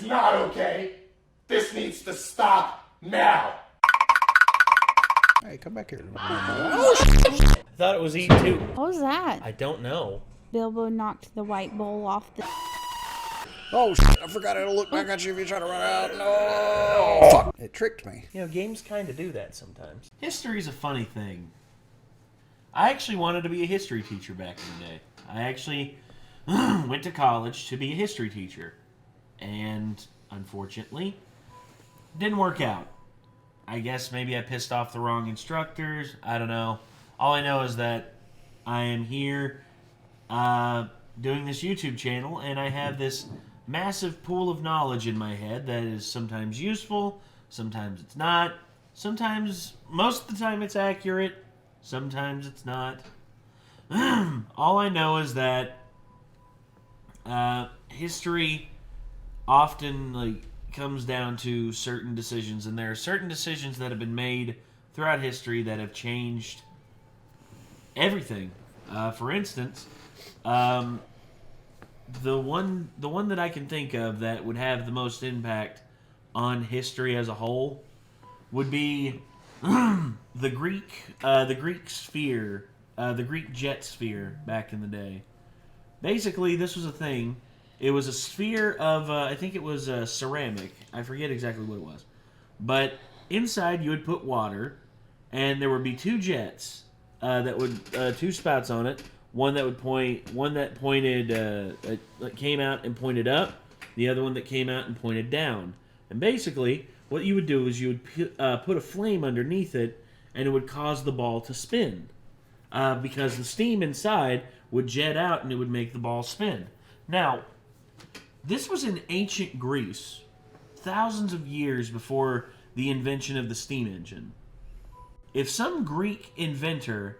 not okay. This needs to stop now. Hey, come back here. I thought it was E2. What was that? I don't know. Bilbo knocked the white bowl off the... Oh, shit, I forgot how to look back at you if you try to run out. No! Fuck, it tricked me. You know, games kind of do that sometimes. History's a funny thing. I actually wanted to be a history teacher back in the day. I actually went to college to be a history teacher. And, unfortunately, didn't work out. I guess maybe I pissed off the wrong instructors. I don't know. All I know is that I am here doing this YouTube channel, and I have this massive pool of knowledge in my head that is sometimes useful, sometimes it's not, sometimes, most of the time it's accurate, sometimes it's not. All I know is that history often comes down to certain decisions, and there are certain decisions that have been made throughout history that have changed everything. For instance, the one that I can think of that would have the most impact on history as a whole would be the Greek sphere, the Greek jet sphere back in the day. Basically, this was a thing. It was a sphere of, I think it was ceramic. I forget exactly what it was. But inside you would put water, and there would be two jets that would, two spouts on it. One that came out and pointed up. The other one that came out and pointed down. And basically, what you would do is you would put a flame underneath it, and it would cause the ball to spin. Because the steam inside would jet out, and it would make the ball spin. Now, this was in ancient Greece, thousands of years before the invention of the steam engine. If some Greek inventor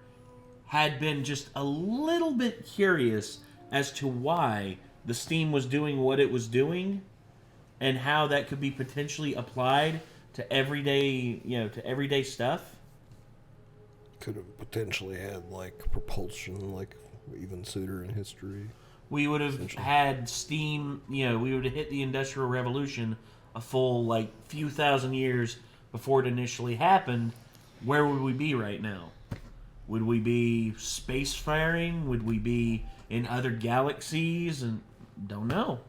had been just a little bit curious as to why the steam was doing what it was doing, and how that could be potentially applied to everyday stuff, Could have potentially had, propulsion, even sooner in history. we would have had steam, we would have hit the Industrial Revolution a full, few thousand years before it initially happened. Where would we be right now? Would we be spacefaring? Would we be in other galaxies? And don't know.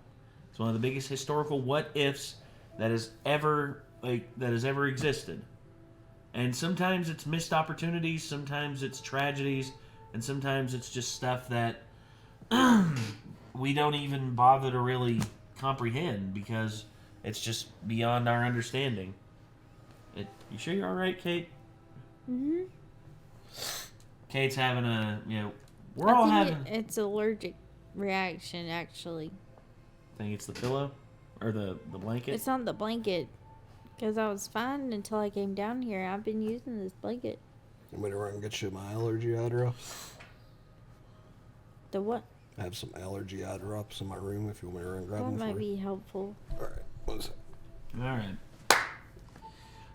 It's one of the biggest historical what-ifs that has ever existed. And sometimes it's missed opportunities, sometimes it's tragedies, and sometimes it's just stuff that we don't even bother to really comprehend because it's just beyond our understanding. You sure you're all right, Kate? Mm-hmm. Kate's having we're all having... It's allergic reaction, actually. Think it's the pillow? Or the blanket? It's not the blanket. Because I was fine until I came down here. I've been using this blanket. You want me to run and get you my allergy eye drops? The what? I have some allergy eye drops in my room if you want me to run and grab them That for might you. be helpful. Alright, one second. Alright.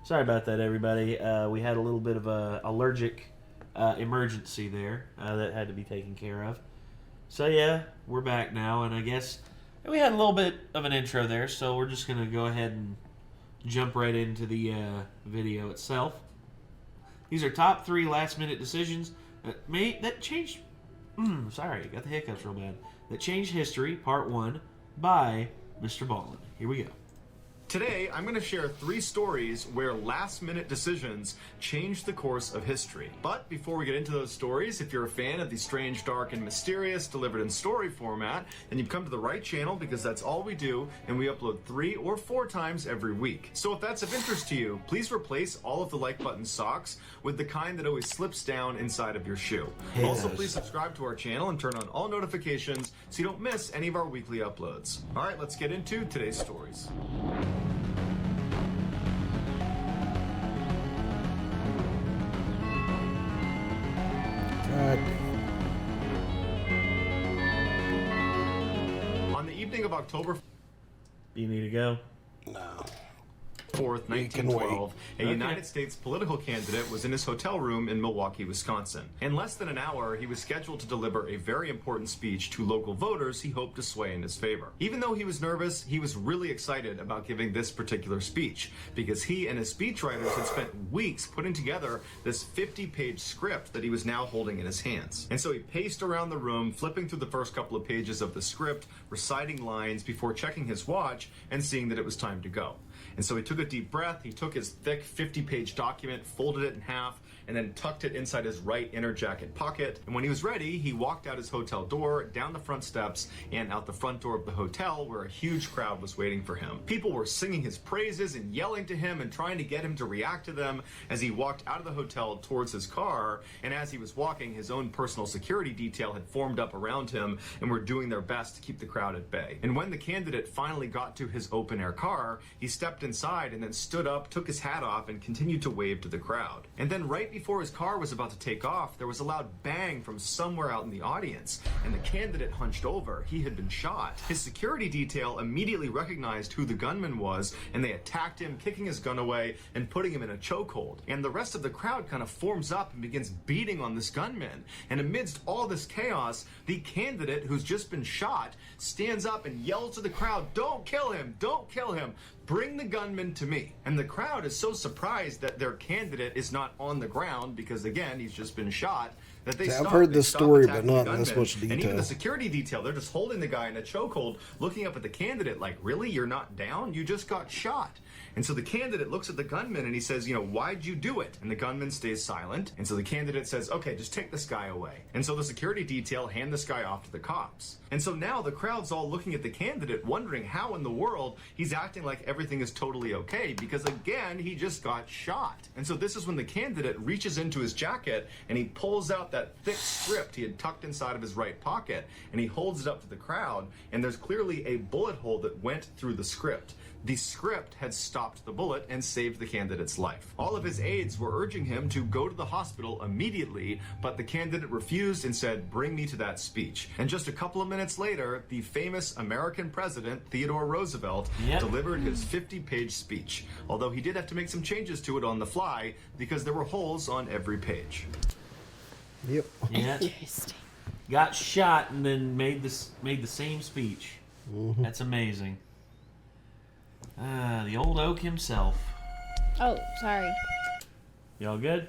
Sorry about that, everybody. We had a little bit of a allergic emergency there that had to be taken care of. So yeah, we're back now, and I guess we had a little bit of an intro there, so we're just going to go ahead and jump right into the video itself. These are top 3 last-minute decisions that changed... sorry, got the hiccups real bad. That changed history, part 1, by Mr. Ballin. Here we go. Today, I'm going to share 3 stories where last-minute decisions changed the course of history. But before we get into those stories, if you're a fan of the strange, dark, and mysterious delivered in story format, then you've come to the right channel because that's all we do, and we upload 3 or 4 times every week. So if that's of interest to you, please replace all of the like button socks with the kind that always slips down inside of your shoe. Also, please subscribe to our channel and turn on all notifications so you don't miss any of our weekly uploads. All right, let's get into today's stories. God. On the evening of October... You need to go? No. 4th, 1912, a United States political candidate was in his hotel room in Milwaukee, Wisconsin. In less than an hour, he was scheduled to deliver a very important speech to local voters he hoped to sway in his favor. Even though he was nervous, he was really excited about giving this particular speech because he and his speechwriters had spent weeks putting together this 50-page script that he was now holding in his hands. And so he paced around the room, flipping through the first couple of pages of the script, reciting lines before checking his watch and seeing that it was time to go. And so he took a deep breath, he took his thick 50-page document, folded it in half, and then tucked it inside his right inner jacket pocket. And when he was ready, he walked out his hotel door, down the front steps, and out the front door of the hotel where a huge crowd was waiting for him. People were singing his praises and yelling to him and trying to get him to react to them as he walked out of the hotel towards his car. And as he was walking, his own personal security detail had formed up around him and were doing their best to keep the crowd at bay. And when the candidate finally got to his open-air car, he stepped inside and then stood up, took his hat off, and continued to wave to the crowd. And then right before his car was about to take off, there was a loud bang from somewhere out in the audience, and the candidate hunched over. He had been shot. His security detail immediately recognized who the gunman was, and they attacked him, kicking his gun away and putting him in a chokehold. And the rest of the crowd kind of forms up and begins beating on this gunman. And amidst all this chaos, the candidate who's just been shot stands up and yells to the crowd, "Don't kill him! Don't kill him! Bring the gunman to me." And the crowd is so surprised that their candidate is not on the ground because, again, he's just been shot, that they stop. I've heard this story, but attacking not the in this gunman. much detail. And even the security detail, they're just holding the guy in a chokehold, looking up at the candidate like, "Really? You're not down? You just got shot." And so the candidate looks at the gunman and he says, "Why'd you do it?" And the gunman stays silent. And so the candidate says, "Okay, just take this guy away." And so the security detail hand this guy off to the cops. And so now the crowd's all looking at the candidate, wondering how in the world he's acting like everything is totally okay, because again, he just got shot. And so this is when the candidate reaches into his jacket and he pulls out that thick script he had tucked inside of his right pocket, and he holds it up to the crowd, and there's clearly a bullet hole that went through the script. The script had stopped the bullet and saved the candidate's life. All of his aides were urging him to go to the hospital immediately, but the candidate refused and said, "Bring me to that speech." And just a couple of minutes later, the famous American president, Theodore Roosevelt, delivered his 50-page speech, although he did have to make some changes to it on the fly because there were holes on every page. Yep. Yeah. Got shot and then made the same speech. That's amazing. The old oak himself. Oh, sorry. Y'all good?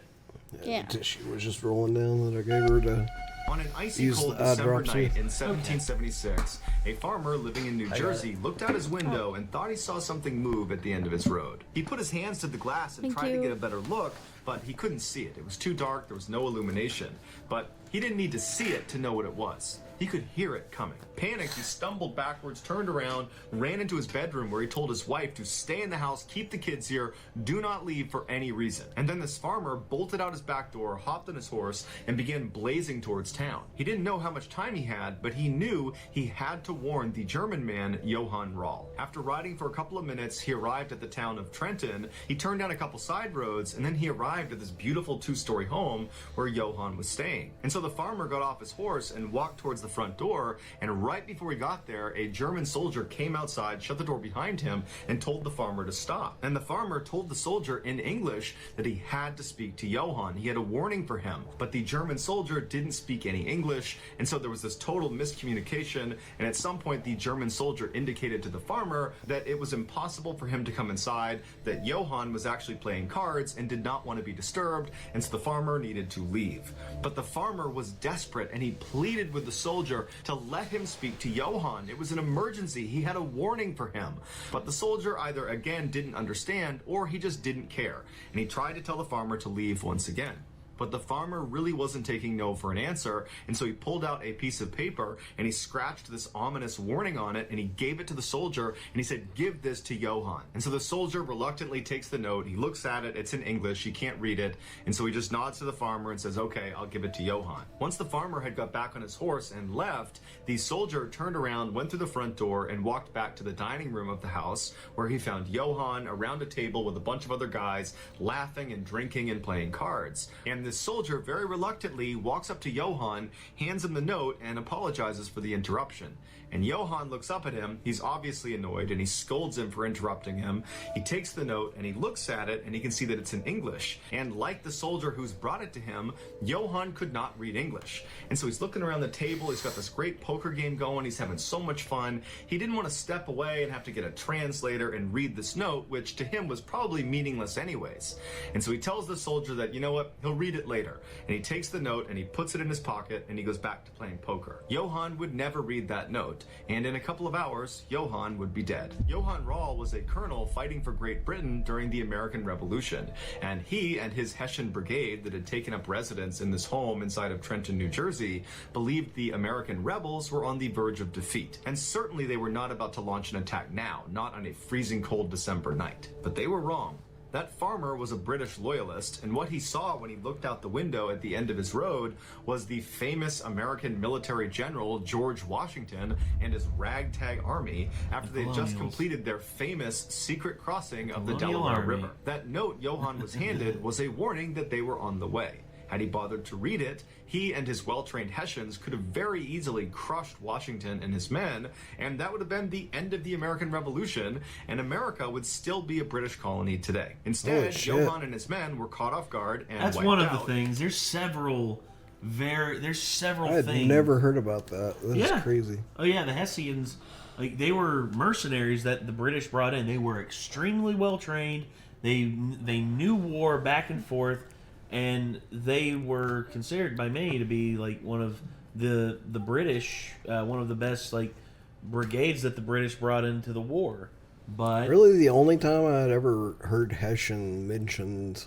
Yeah. The tissue was just rolling down that I gave her to. On an icy Use cold the eye December drops night here. in 1776, a farmer living in New Jersey looked out his window and thought he saw something move at the end of his road. He put his hands to the glass and Thank tried to you. get a better look, but he couldn't see it. It was too dark, there was no illumination. But he didn't need to see it to know what it was. He could hear it coming. Panicked, he stumbled backwards, turned around, ran into his bedroom where he told his wife to stay in the house, keep the kids here, do not leave for any reason. And then this farmer bolted out his back door, hopped on his horse, and began blazing towards town. He didn't know how much time he had, but he knew he had to warn the German man, Johann Rahl. After riding for a couple of minutes, he arrived at the town of Trenton. He turned down a couple side roads, and then he arrived at this beautiful two-story home where Johann was staying. And so the farmer got off his horse and walked towards the front door, and right before he got there, a German soldier came outside, shut the door behind him, and told the farmer to stop. And the farmer told the soldier in English that he had to speak to Johann. He had a warning for him, but the German soldier didn't speak any English, and so there was this total miscommunication, and at some point the German soldier indicated to the farmer that it was impossible for him to come inside, that Johann was actually playing cards and did not want to be disturbed, and so the farmer needed to leave. But the farmer was desperate, and he pleaded with the soldier to let him speak to Johann. It was an emergency. He had a warning for him. But the soldier either again didn't understand or he just didn't care. And he tried to tell the farmer to leave once again. But the farmer really wasn't taking no for an answer, and so he pulled out a piece of paper and he scratched this ominous warning on it and he gave it to the soldier and he said, "Give this to Johann." And so the soldier reluctantly takes the note, he looks at it, it's in English, he can't read it, and so he just nods to the farmer and says, "Okay, I'll give it to Johann." Once the farmer had got back on his horse and left, the soldier turned around, went through the front door, and walked back to the dining room of the house, where he found Johann around a table with a bunch of other guys laughing and drinking and playing cards. And this this soldier very reluctantly walks up to Johann, hands him the note, and apologizes for the interruption. And Johann looks up at him. He's obviously annoyed, and he scolds him for interrupting him. He takes the note, and he looks at it, and he can see that it's in English. And like the soldier who's brought it to him, Johann could not read English. And so he's looking around the table. He's got this great poker game going. He's having so much fun. He didn't want to step away and have to get a translator and read this note, which to him was probably meaningless anyways. And so he tells the soldier that, you know what, he'll read it later. And he takes the note, and he puts it in his pocket, and he goes back to playing poker. Johann would never read that note. And in a couple of hours, Johann would be dead. Johann Rahl was a colonel fighting for Great Britain during the American Revolution, and he and his Hessian brigade that had taken up residence in this home inside of Trenton, New Jersey, believed the American rebels were on the verge of defeat. And certainly they were not about to launch an attack now, not on a freezing cold December night. But they were wrong. That farmer was a British loyalist, and what he saw when he looked out the window at the end of his road was the famous American military general George Washington and his ragtag army after they had just completed their famous secret crossing of the Delaware River. That note Johann was handed was a warning that they were on the way. Had he bothered to read it, he and his well-trained Hessians could have very easily crushed Washington and his men, and that would have been the end of the American Revolution, and America would still be a British colony today. Instead, Johann and his men were caught off guard and That's wiped one of out. the things. There's several I had things. never heard about that. That's crazy. Oh yeah, the Hessians, like they were mercenaries that the British brought in. They were extremely well trained. They knew war back and forth. And they were considered by many to be like one of the British, one of the best like brigades that the British brought into the war. But really, the only time I had ever heard Hessian mentioned,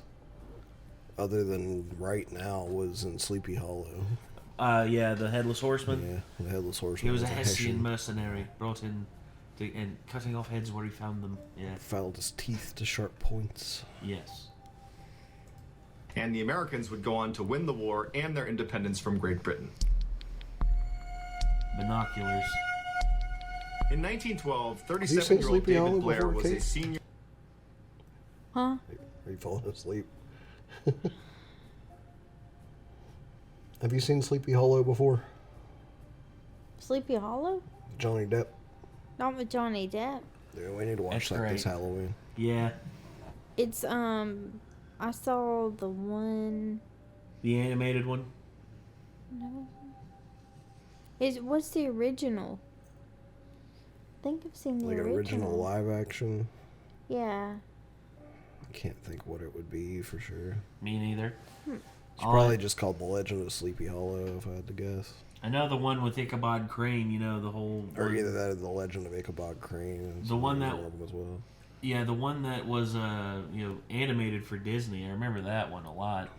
other than right now, was in Sleepy Hollow. Yeah, the Headless Horseman. Yeah, the Headless Horseman. He was a Hessian mercenary brought in and cutting off heads where he found them. Yeah, filed his teeth to sharp points. Yes. And the Americans would go on to win the war and their independence from Great Britain. Binoculars. In 1912, Have you seen 37-year-old Sleepy Hollow David Blair before, was a Kate? senior... Huh? Are you falling asleep? Have you seen Sleepy Hollow before? Sleepy Hollow? Johnny Depp? Not with Johnny Depp. Yeah, we need to watch That's that this great. Halloween. Yeah. It's I saw the one. The animated one. No. What's the original? I think I've seen the Like original live action? Yeah. I can't think what it would be for sure. Me neither. It's probably just called The Legend of Sleepy Hollow, if I had to guess. I know the one with Ichabod Crane, you know, the whole... Or either that or The Legend of Ichabod Crane. The one that... as well. Yeah, the one that was, animated for Disney. I remember that one a lot.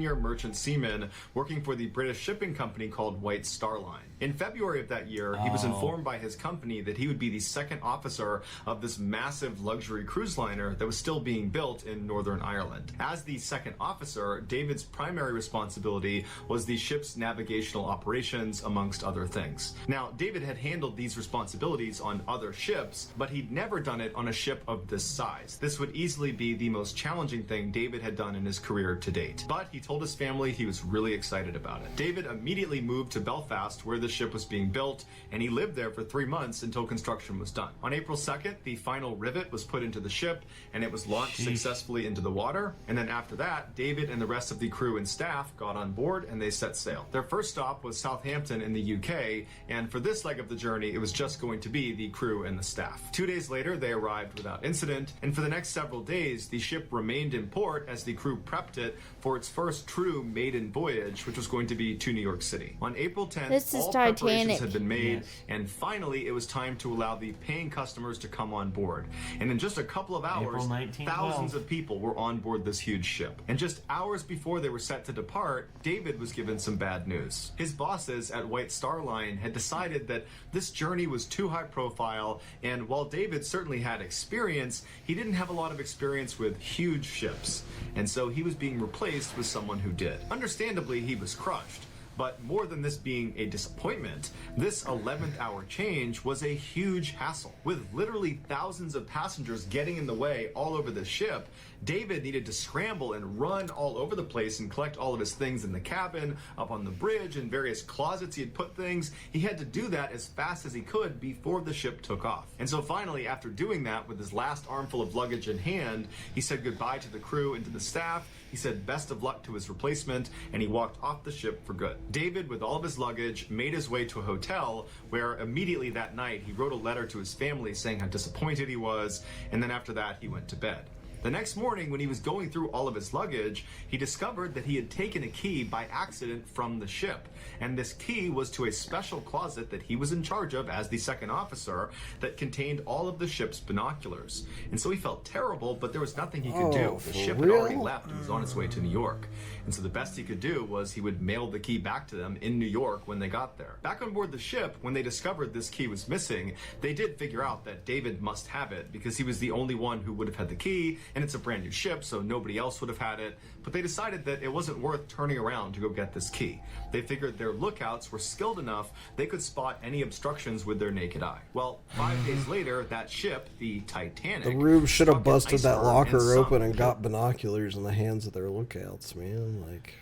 Merchant seaman working for the British shipping company called White Star Line. In February of that year, he was informed by his company that he would be the second officer of this massive luxury cruise liner that was still being built in Northern Ireland. As the second officer, David's primary responsibility was the ship's navigational operations, amongst other things. Now, David had handled these responsibilities on other ships, but he'd never done it on a ship of this size. This would easily be the most challenging thing David had done in his career to date. But he told his family he was really excited about it. David immediately moved to Belfast, where the ship was being built, and he lived there for 3 months until construction was done. On April 2nd, the final rivet was put into the ship, and it was launched successfully into the water. And then after that, David and the rest of the crew and staff got on board, and they set sail. Their first stop was Southampton in the UK, and for this leg of the journey, it was just going to be the crew and the staff. 2 days later, they arrived without incident, and for the next several days, the ship remained in port as the crew prepped it for its first true maiden voyage, which was going to be to New York City. On April 10th, all preparations had been made, and finally it was time to allow the paying customers to come on board. And in just a couple of hours, thousands of people were on board this huge ship. And just hours before they were set to depart, David was given some bad news. His bosses at White Star Line had decided that this journey was too high profile, and while David certainly had experience, he didn't have a lot of experience with huge ships. And so he was being replaced with someone who did. Understandably, he was crushed, But more than this being a disappointment, this 11th hour change was a huge hassle. With literally thousands of passengers getting in the way all over the ship, David needed to scramble and run all over the place and collect all of his things in the cabin, up on the bridge, in various closets he had put things. He had to do that as fast as he could before the ship took off. And so finally, after doing that with his last armful of luggage in hand, he said goodbye to the crew and to the staff. He said best of luck to his replacement, and he walked off the ship for good. David, with all of his luggage, made his way to a hotel where immediately that night he wrote a letter to his family saying how disappointed he was, and then after that he went to bed. The next morning, when he was going through all of his luggage, he discovered that he had taken a key by accident from the ship. And this key was to a special closet that he was in charge of as the second officer that contained all of the ship's binoculars. And so he felt terrible, but there was nothing he could do. The ship had already left and was on its way to New York. And so the best he could do was he would mail the key back to them in New York when they got there. Back on board the ship, when they discovered this key was missing, they did figure out that David must have it because he was the only one who would have had the key, and it's a brand new ship, so nobody else would have had it. But they decided that it wasn't worth turning around to go get this key. They figured their lookouts were skilled enough they could spot any obstructions with their naked eye. Well, 5 days later, that ship, the Titanic, The Rube should have struck an busted that iceberg locker and open sunk. and got binoculars in the hands of their lookouts, man. Like,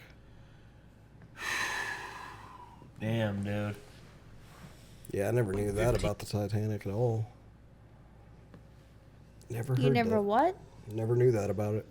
Damn, dude. yeah, I never knew that about the Titanic at all. Never heard You never that. what? Never knew that about it.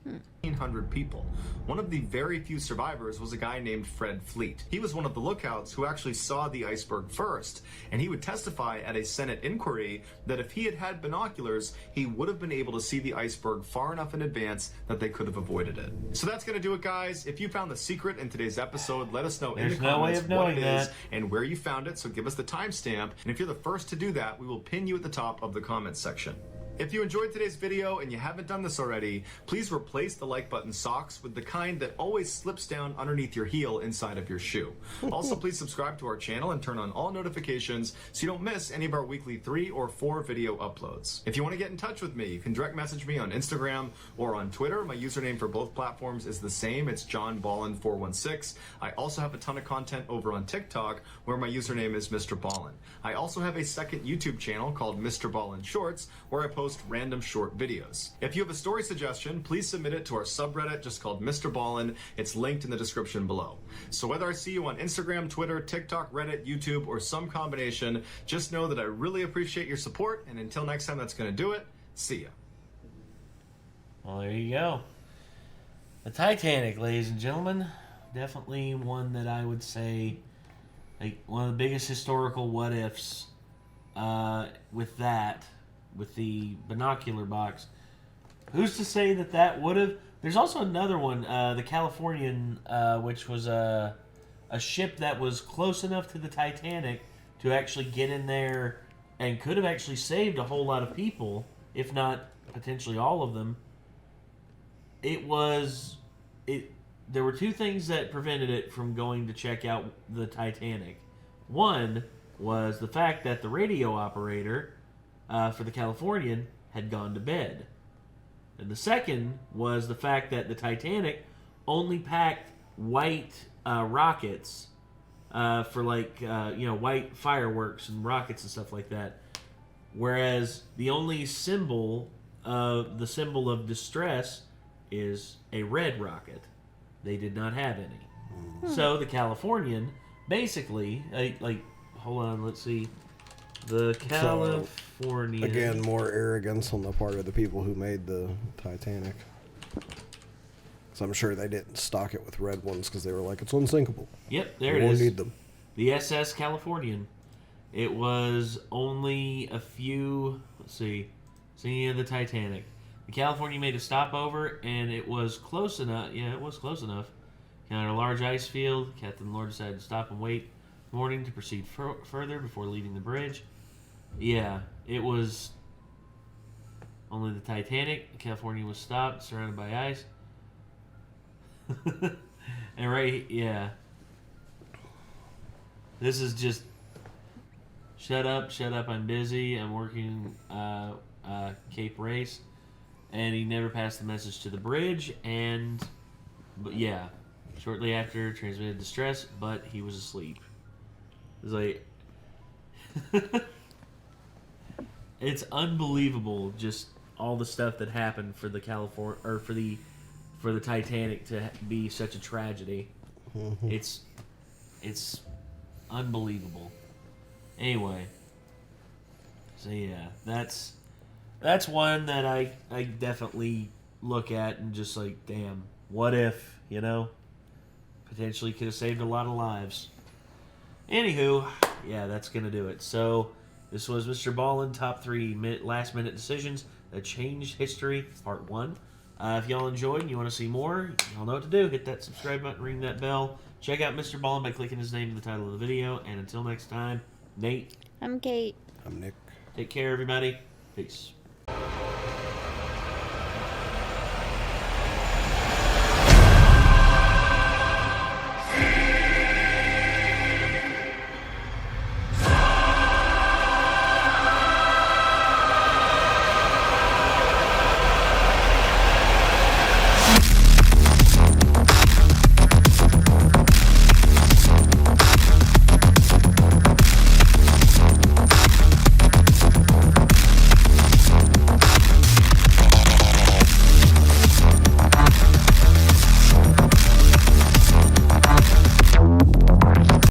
1,500 people. One of the very few survivors was a guy named Fred Fleet. He was one of the lookouts who actually saw the iceberg first, and he would testify at a Senate inquiry that if he had had binoculars, he would have been able to see the iceberg far enough in advance that they could have avoided it. So that's going to do it, guys. If you found the secret in today's episode, let us know in There's the no way comments of what knowing it is that. and where you found it, so give us the timestamp. And if you're the first to do that, we will pin you at the top of the comments section. If you enjoyed today's video and you haven't done this already, please replace the like button socks with the kind that always slips down underneath your heel inside of your shoe. Also, please subscribe to our channel and turn on all notifications so you don't miss any of our weekly 3 or 4 video uploads. If you want to get in touch with me, you can direct message me on Instagram or on Twitter. My username for both platforms is the same. It's JohnBallin416. I also have a ton of content over on TikTok where my username is Mr. Ballin. I also have a second YouTube channel called Mr. Ballin Shorts where I post random short videos. If you have a story suggestion, please submit it to our subreddit just called Mr. Ballin. It's linked in the description below. So whether I see you on Instagram, Twitter, TikTok, Reddit, YouTube, or some combination, just know that I really appreciate your support, and until next time, that's going to do it. See ya. Well, there you go. The Titanic, ladies and gentlemen. Definitely one that I would say, like, one of the biggest historical what-ifs with the binocular box. Who's to say that that would have... There's also another one, the Californian, which was a ship that was close enough to the Titanic to actually get in there and could have actually saved a whole lot of people, if not potentially all of them. There were two things that prevented it from going to check out the Titanic. One was the fact that the radio operator for the Californian had gone to bed. And the second was the fact that the Titanic only packed white rockets for white fireworks and rockets and stuff like that. Whereas the only symbol of distress is a red rocket. They did not have any. So the Californian basically, hold on, let's see. The Californian. Again, more arrogance on the part of the people who made the Titanic. So I'm sure they didn't stock it with red ones because they were like, it's unsinkable. Yep, there we it won't is. need them. The SS Californian. It was only a few. Let's see. Scene of the Titanic. The Californian made a stopover, and it was close enough. Yeah, it was close enough. Encountered a large ice field. Captain Lord decided to stop and wait morning to proceed further before leaving the bridge. Yeah, it was only the Titanic. The Californian was stopped, surrounded by ice. And yeah. This is just, shut up, I'm busy, I'm working Cape Race. And he never passed the message to the bridge, but yeah. Shortly after, transmitted distress, but he was asleep. It's like... It's unbelievable, just all the stuff that happened for the for the Titanic to be such a tragedy. It's unbelievable. Anyway, so yeah, that's one that I definitely look at and just like, damn, what if, you know? Potentially could have saved a lot of lives. Anywho, yeah, that's gonna do it. So this was Mr. Ballin, top 3 last minute decisions that changed history, part 1. If y'all enjoyed and you want to see more, y'all know what to do. Hit that subscribe button, ring that bell. Check out Mr. Ballin by clicking his name in the title of the video. And until next time, Nate. I'm Kate. I'm Nick. Take care, everybody. Peace.